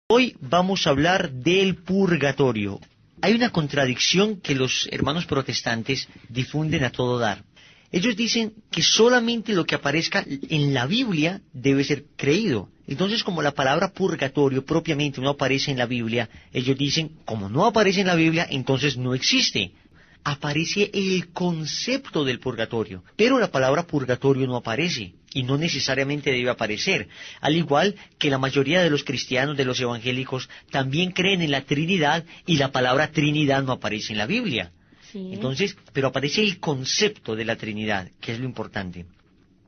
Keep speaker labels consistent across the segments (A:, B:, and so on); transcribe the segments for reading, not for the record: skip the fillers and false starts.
A: Hoy vamos a hablar del purgatorio. Hay una contradicción que los hermanos protestantes difunden a todo dar. Ellos dicen que solamente lo que aparezca en la Biblia debe ser creído. Entonces, como la palabra purgatorio propiamente no aparece en la Biblia, ellos dicen, como no aparece en la Biblia, entonces no existe. Aparece el concepto del purgatorio, pero la palabra purgatorio no aparece, y no necesariamente debe aparecer, al igual que la mayoría de los cristianos, de los evangélicos, también creen en la Trinidad, y la palabra Trinidad no aparece en la Biblia.
B: Sí.
A: Entonces, pero aparece el concepto de la Trinidad, que es lo importante.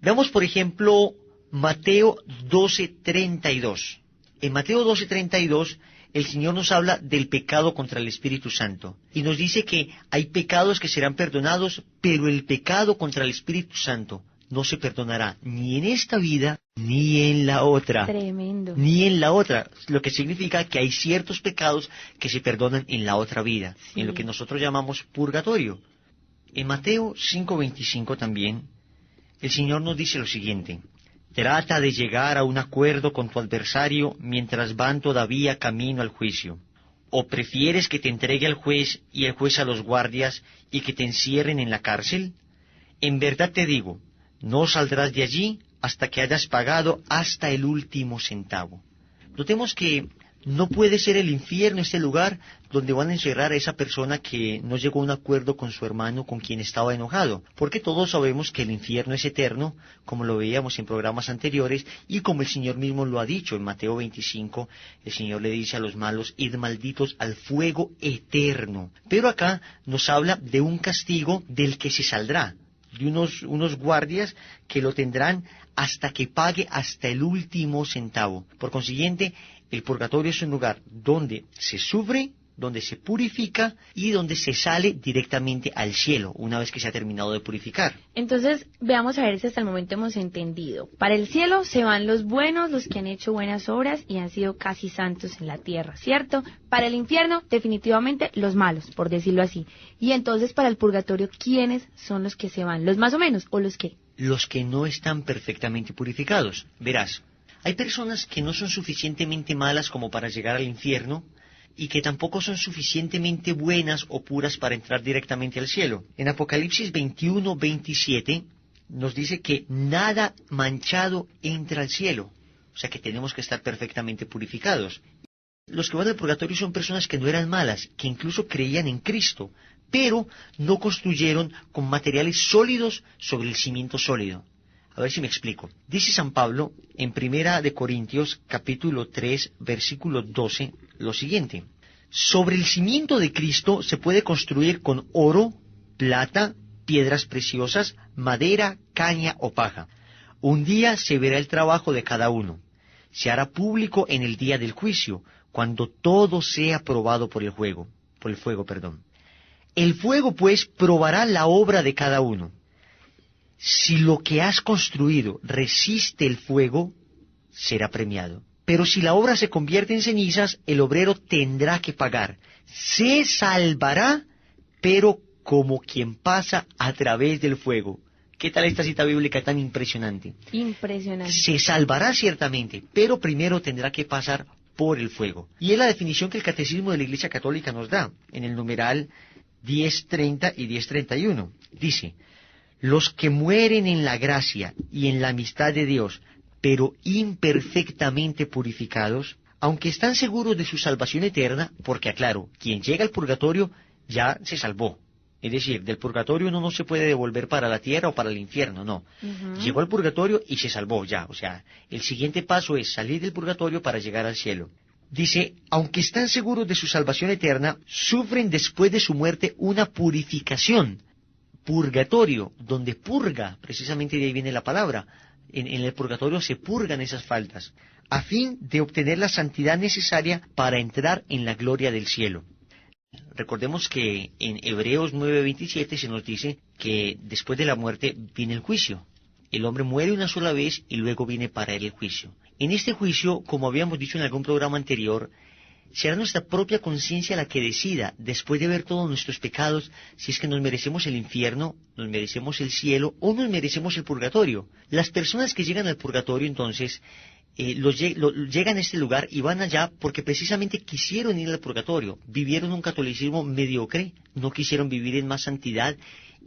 A: Veamos, por ejemplo, Mateo 12:32. En Mateo 12:32, el Señor nos habla del pecado contra el Espíritu Santo. Y nos dice que hay pecados que serán perdonados, pero el pecado contra el Espíritu Santo no se perdonará ni en esta vida, ni en la otra.
B: Tremendo.
A: Ni en la otra. Lo que significa que hay ciertos pecados que se perdonan en la otra vida,
B: Sí.
A: en lo que nosotros llamamos purgatorio. En Mateo 5:25 también, el Señor nos dice lo siguiente: trata de llegar a un acuerdo con tu adversario mientras van todavía camino al juicio. ¿O prefieres que te entregue al juez y el juez a los guardias y que te encierren en la cárcel? En verdad te digo, no saldrás de allí hasta que hayas pagado hasta el último centavo. Notemos que no puede ser el infierno este lugar donde van a encerrar a esa persona que no llegó a un acuerdo con su hermano con quien estaba enojado, porque todos sabemos que el infierno es eterno, como lo veíamos en programas anteriores, y como el Señor mismo lo ha dicho en Mateo 25, el Señor le dice a los malos, id malditos al fuego eterno. Pero acá nos habla de un castigo del que se saldrá, de unos guardias que lo tendrán hasta que pague hasta el último centavo. Por consiguiente, el purgatorio es un lugar donde se sufre, donde se purifica y donde se sale directamente al cielo, una vez que se ha terminado de purificar.
B: Entonces, veamos a ver si hasta el momento hemos entendido. Para el cielo se van los buenos, los que han hecho buenas obras y han sido casi santos en la tierra, ¿cierto? Para el infierno, definitivamente, los malos, por decirlo así. Y entonces, para el purgatorio, ¿quiénes son los que se van? ¿Los más o menos o los qué?
A: Los que no están perfectamente purificados. Verás, hay personas que no son suficientemente malas como para llegar al infierno, y que tampoco son suficientemente buenas o puras para entrar directamente al cielo. En Apocalipsis 21:27 nos dice que nada manchado entra al cielo, o sea que tenemos que estar perfectamente purificados. Los que van al purgatorio son personas que no eran malas, que incluso creían en Cristo, pero no construyeron con materiales sólidos sobre el cimiento sólido. A ver si me explico. Dice San Pablo en 1 Corintios capítulo 3, versículo 12, lo siguiente: sobre el cimiento de Cristo se puede construir con oro, plata, piedras preciosas, madera, caña o paja. Un día se verá el trabajo de cada uno. Se hará público en el día del juicio, cuando todo sea probado por el fuego. El fuego, pues, probará la obra de cada uno. Si lo que has construido resiste el fuego, será premiado. Pero si la obra se convierte en cenizas, el obrero tendrá que pagar. Se salvará, pero como quien pasa a través del fuego. ¿Qué tal esta cita bíblica tan impresionante?
B: Impresionante.
A: Se salvará ciertamente, pero primero tendrá que pasar por el fuego. Y es la definición que el Catecismo de la Iglesia Católica nos da, en el numeral 1030 y 1031. Dice: los que mueren en la gracia y en la amistad de Dios, pero imperfectamente purificados, aunque están seguros de su salvación eterna, porque aclaro, quien llega al purgatorio ya se salvó. Es decir, del purgatorio uno no se puede devolver para la tierra o para el infierno, no. Llegó al purgatorio y se salvó ya. O sea, el siguiente paso es salir del purgatorio para llegar al cielo. Dice, aunque están seguros de su salvación eterna, sufren después de su muerte una purificación. Purgatorio, donde purga, precisamente de ahí viene la palabra. En el purgatorio se purgan esas faltas, a fin de obtener la santidad necesaria para entrar en la gloria del cielo. Recordemos que en Hebreos 9:27 se nos dice que después de la muerte viene el juicio. El hombre muere una sola vez y luego viene para él el juicio. En este juicio, como habíamos dicho en algún programa anterior, será nuestra propia conciencia la que decida, después de ver todos nuestros pecados, si es que nos merecemos el infierno, nos merecemos el cielo o nos merecemos el purgatorio. Las personas que llegan al purgatorio, entonces, llegan a este lugar y van allá porque precisamente quisieron ir al purgatorio, vivieron un catolicismo mediocre, no quisieron vivir en más santidad,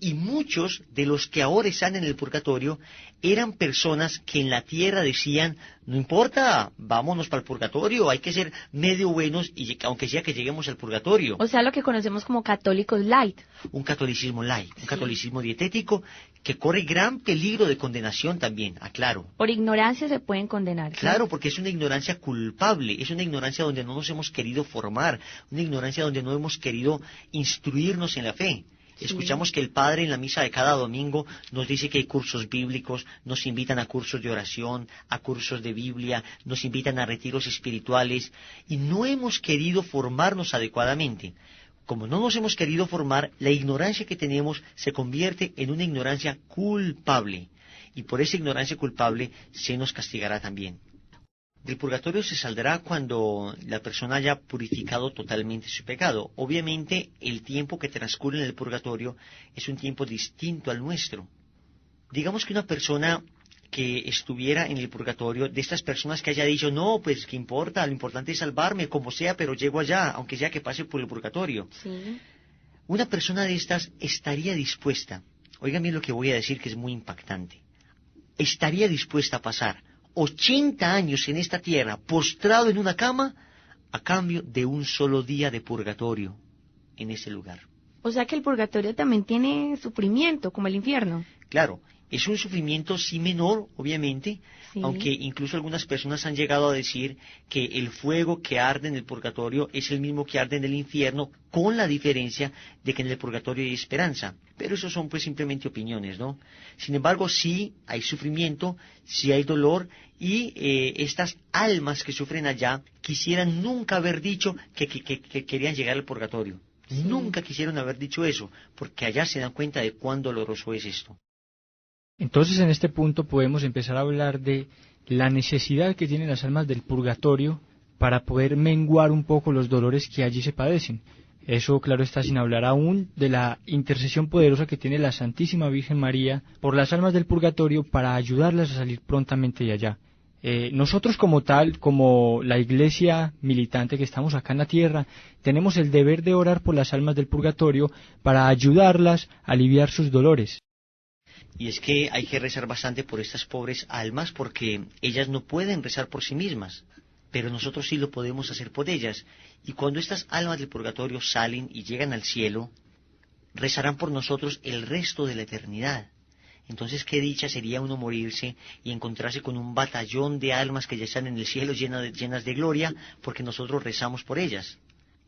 A: y muchos de los que ahora están en el purgatorio eran personas que en la tierra decían, no importa, vámonos para el purgatorio, hay que ser medio buenos, y aunque sea que lleguemos al purgatorio.
B: O sea, lo que conocemos como católicos light.
A: Un catolicismo light, un
B: Sí.
A: catolicismo dietético que corre gran peligro de condenación también, aclaro.
B: Por ignorancia se pueden condenar. ¿sí?
A: Claro, porque es una ignorancia culpable, es una ignorancia donde no nos hemos querido formar, una ignorancia donde no hemos querido instruirnos en la fe.
B: Sí.
A: Escuchamos que el Padre en la misa de cada domingo nos dice que hay cursos bíblicos, nos invitan a cursos de oración, a cursos de Biblia, nos invitan a retiros espirituales, y no hemos querido formarnos adecuadamente. Como no nos hemos querido formar, la ignorancia que tenemos se convierte en una ignorancia culpable, y por esa ignorancia culpable se nos castigará también. Del purgatorio se saldrá cuando la persona haya purificado totalmente su pecado. Obviamente, el tiempo que transcurre en el purgatorio es un tiempo distinto al nuestro. Digamos que una persona que estuviera en el purgatorio, de estas personas que haya dicho, no, pues qué importa, lo importante es salvarme, como sea, pero llego allá, aunque sea que pase por el purgatorio.
B: Sí.
A: Una persona de estas estaría dispuesta, oigan bien lo que voy a decir que es muy impactante, estaría dispuesta a pasar 80 años en esta tierra, postrado en una cama, a cambio de un solo día de purgatorio en ese lugar.
B: O sea que el purgatorio también tiene sufrimiento, como el infierno.
A: Claro, es un sufrimiento sí menor, obviamente,
B: Sí.
A: aunque incluso algunas personas han llegado a decir que el fuego que arde en el purgatorio es el mismo que arde en el infierno, con la diferencia de que en el purgatorio hay esperanza. Pero eso son pues simplemente opiniones, ¿no? Sin embargo, sí hay sufrimiento, sí hay dolor, y estas almas que sufren allá quisieran nunca haber dicho que querían llegar al purgatorio.
B: Sí.
A: Nunca quisieron haber dicho eso, porque allá se dan cuenta de cuán doloroso es esto.
C: Entonces, en este punto podemos empezar a hablar de la necesidad que tienen las almas del purgatorio para poder menguar un poco los dolores que allí se padecen. Eso, claro está, sin hablar aún de la intercesión poderosa que tiene la Santísima Virgen María por las almas del purgatorio para ayudarlas a salir prontamente de allá. Nosotros como tal, como la iglesia militante que estamos acá en la tierra, tenemos el deber de orar por las almas del purgatorio para ayudarlas a aliviar sus dolores.
A: Y es que hay que rezar bastante por estas pobres almas porque ellas no pueden rezar por sí mismas, pero nosotros sí lo podemos hacer por ellas. Y cuando estas almas del purgatorio salen y llegan al cielo, rezarán por nosotros el resto de la eternidad. Entonces, qué dicha sería uno morirse y encontrarse con un batallón de almas que ya están en el cielo llenas de gloria, porque nosotros rezamos por ellas.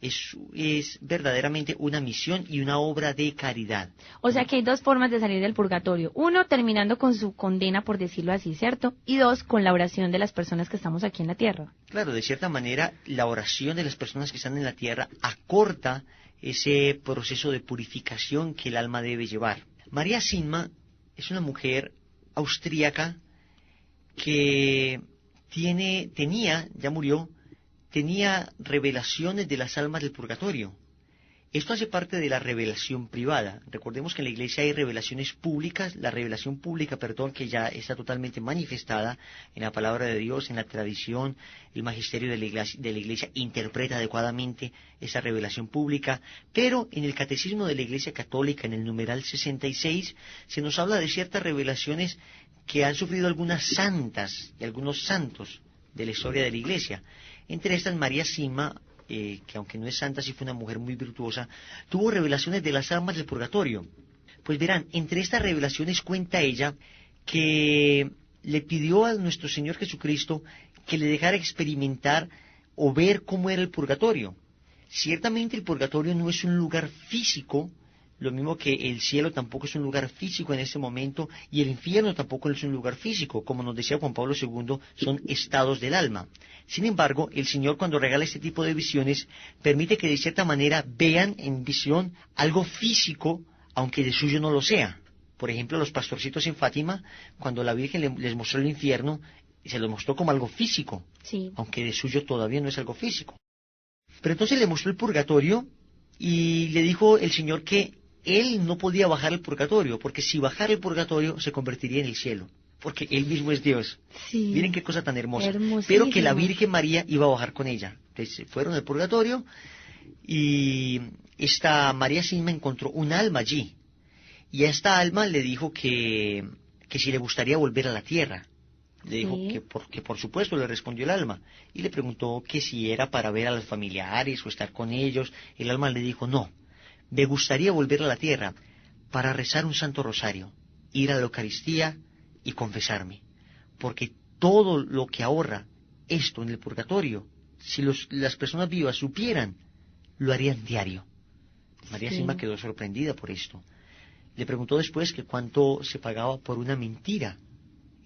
A: Es verdaderamente una misión y una obra de caridad.
B: O sea que hay dos formas de salir del purgatorio. Uno, terminando con su condena, por decirlo así, ¿cierto? Y dos, con la oración de las personas que estamos aquí en la tierra.
A: Claro, de cierta manera, la oración de las personas que están en la tierra acorta ese proceso de purificación que el alma debe llevar. María Sinma es una mujer austríaca que ya murió, tenía revelaciones de las almas del purgatorio. Esto hace parte de la revelación privada. Recordemos que en la iglesia hay revelaciones públicas, la revelación pública, que ya está totalmente manifestada en la palabra de Dios, en la tradición, el magisterio de la iglesia interpreta adecuadamente esa revelación pública, pero en el catecismo de la iglesia católica, en el numeral 66, se nos habla de ciertas revelaciones que han sufrido algunas santas y algunos santos de la historia de la iglesia. Entre estas, María Sinma, que aunque no es santa, sí fue una mujer muy virtuosa, tuvo revelaciones de las almas del purgatorio. Pues verán, entre estas revelaciones cuenta ella que le pidió a nuestro Señor Jesucristo que le dejara experimentar o ver cómo era el purgatorio. Ciertamente el purgatorio no es un lugar físico, lo mismo que el cielo tampoco es un lugar físico en este momento, y el infierno tampoco es un lugar físico, como nos decía Juan Pablo II, son estados del alma. Sin embargo, el Señor, cuando regala este tipo de visiones, permite que de cierta manera vean en visión algo físico, aunque de suyo no lo sea. Por ejemplo, los pastorcitos en Fátima, cuando la Virgen les mostró el infierno, se lo mostró como algo físico,
B: Sí.
A: aunque de suyo todavía no es algo físico. Pero entonces le mostró el purgatorio y le dijo el Señor que él no podía bajar el purgatorio, porque si bajara el purgatorio se convertiría en el cielo. porque Él mismo es Dios.
B: Sí.
A: Miren qué cosa tan hermosa.
B: Hermosísimo.
A: Pero que la Virgen María iba a bajar con ella. Entonces fueron al purgatorio y esta María Sisma encontró un alma allí. Y a esta alma le dijo que si le gustaría volver a la tierra. Le dijo que por supuesto, le respondió el alma. Y le preguntó que si era para ver a los familiares o estar con ellos. El alma le dijo, no, me gustaría volver a la tierra para rezar un santo rosario, ir a la Eucaristía y confesarme. Porque todo lo que ahorra esto en el purgatorio, si las personas vivas supieran, lo harían diario. María Sisma quedó sorprendida por esto. Le preguntó después que cuánto se pagaba por una mentira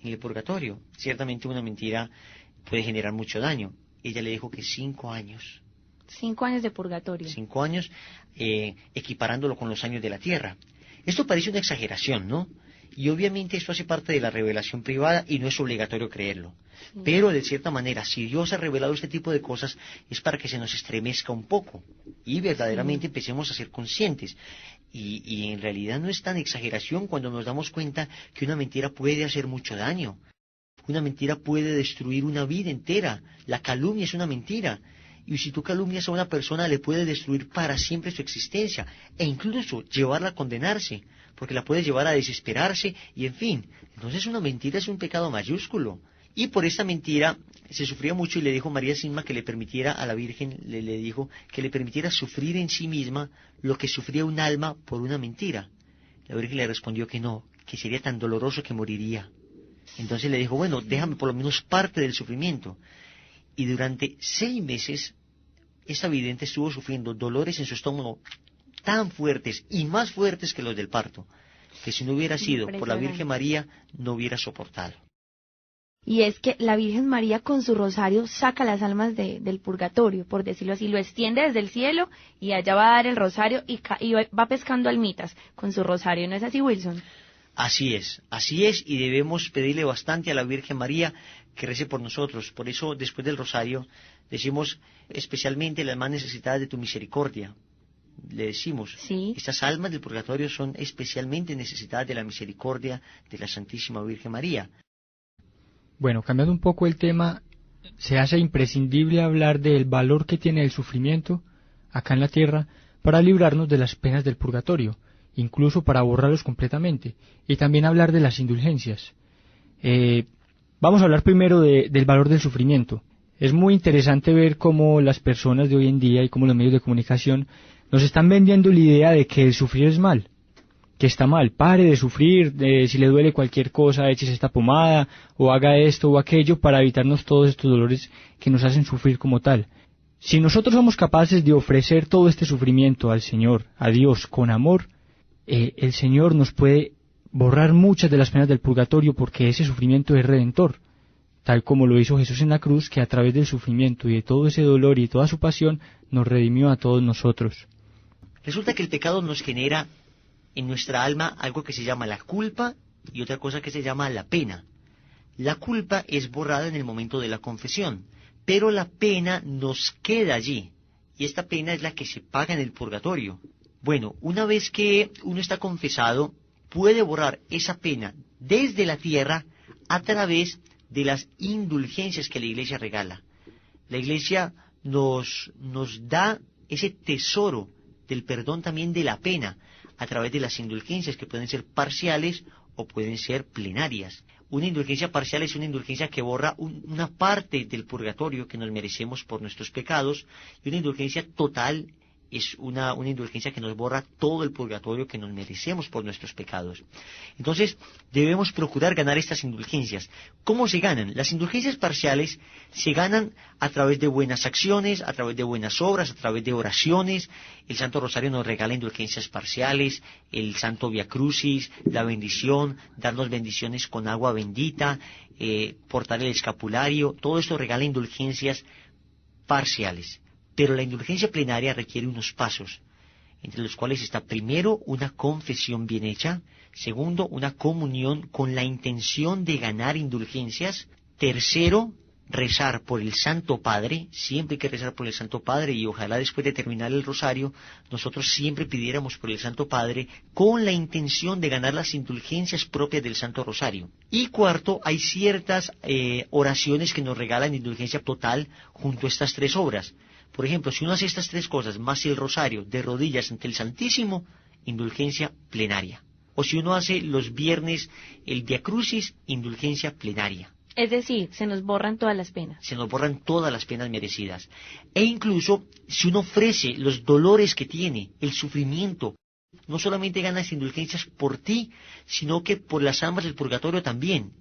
A: en el purgatorio. Ciertamente una mentira puede generar mucho daño. Ella le dijo que 5 años.
B: 5 años de purgatorio.
A: 5 años, equiparándolo con los años de la tierra. Esto parece una exageración, ¿no? Y obviamente esto hace parte de la revelación privada y no es obligatorio creerlo. Pero de cierta manera, si Dios ha revelado este tipo de cosas, es para que se nos estremezca un poco y verdaderamente empecemos a ser conscientes. Y en realidad no es tan exageración cuando nos damos cuenta que una mentira puede hacer mucho daño. Una mentira puede destruir una vida entera. La calumnia es una mentira. Y si tú calumnias a una persona, le puede destruir para siempre su existencia e incluso llevarla a condenarse, porque la puede llevar a desesperarse y en fin. Entonces una mentira es un pecado mayúsculo. Y por esta mentira se sufría mucho y le dijo María Sisma que le permitiera a la Virgen, le dijo que le permitiera sufrir en sí misma lo que sufría un alma por una mentira. La Virgen le respondió que no, que sería tan doloroso que moriría. Entonces le dijo, bueno, déjame por lo menos parte del sufrimiento. Y durante 6 meses, esta vidente estuvo sufriendo dolores en su estómago tan fuertes y más fuertes que los del parto, que si no hubiera sido por la Virgen María, no hubiera soportado.
B: Y es que la Virgen María con su rosario saca las almas del purgatorio, por decirlo así, lo extiende desde el cielo y allá va a dar el rosario y va pescando almitas con su rosario, ¿no es así, Wilson?
A: Así es, y debemos pedirle bastante a la Virgen María que rece por nosotros. Por eso, después del rosario, decimos especialmente las más necesitadas de tu misericordia. Le decimos, estas almas del purgatorio son especialmente necesitadas de la misericordia de la Santísima Virgen María.
C: Bueno, cambiando un poco el tema, se hace imprescindible hablar del valor que tiene el sufrimiento acá en la tierra para librarnos de las penas del purgatorio, incluso para borrarlos completamente, y también hablar de las indulgencias. Vamos a hablar primero del valor del sufrimiento. Es muy interesante ver cómo las personas de hoy en día y cómo los medios de comunicación nos están vendiendo la idea de que el sufrir es mal, que está mal. Pare de sufrir, si le duele cualquier cosa, échese esta pomada, o haga esto o aquello para evitarnos todos estos dolores que nos hacen sufrir como tal. Si nosotros somos capaces de ofrecer todo este sufrimiento al Señor, a Dios, con amor, el Señor nos puede borrar muchas de las penas del purgatorio porque ese sufrimiento es redentor, tal como lo hizo Jesús en la cruz, que a través del sufrimiento y de todo ese dolor y toda su pasión nos redimió a todos nosotros.
A: Resulta que el pecado nos genera en nuestra alma algo que se llama la culpa y otra cosa que se llama la pena. La culpa es borrada en el momento de la confesión, pero la pena nos queda allí, y esta pena es la que se paga en el purgatorio. Bueno, una vez que uno está confesado, puede borrar esa pena desde la tierra a través de las indulgencias que la Iglesia regala. La Iglesia nos da ese tesoro del perdón también de la pena a través de las indulgencias que pueden ser parciales o pueden ser plenarias. Una indulgencia parcial es una indulgencia que borra una parte del purgatorio que nos merecemos por nuestros pecados, y una indulgencia total es una indulgencia que nos borra todo el purgatorio que nos merecemos por nuestros pecados. Entonces, debemos procurar ganar estas indulgencias. ¿Cómo se ganan? Las indulgencias parciales se ganan a través de buenas acciones, a través de buenas obras, a través de oraciones. El Santo Rosario nos regala indulgencias parciales, el Santo Via Crucis, la bendición, darnos bendiciones con agua bendita, portar el escapulario, todo esto regala indulgencias parciales. Pero la indulgencia plenaria requiere unos pasos, entre los cuales está primero una confesión bien hecha, segundo una comunión con la intención de ganar indulgencias, tercero rezar por el Santo Padre, siempre hay que rezar por el Santo Padre, y ojalá después de terminar el rosario, nosotros siempre pidiéramos por el Santo Padre con la intención de ganar las indulgencias propias del Santo Rosario. Y cuarto, hay ciertas oraciones que nos regalan indulgencia total junto a estas tres obras. Por ejemplo, si uno hace estas tres cosas, más el rosario, de rodillas ante el Santísimo, indulgencia plenaria. O si uno hace los viernes el Via Crucis, indulgencia plenaria.
B: Es decir, se nos borran todas las penas.
A: Se nos borran todas las penas merecidas. E incluso, si uno ofrece los dolores que tiene, el sufrimiento, no solamente ganas indulgencias por ti, sino que por las almas del purgatorio también.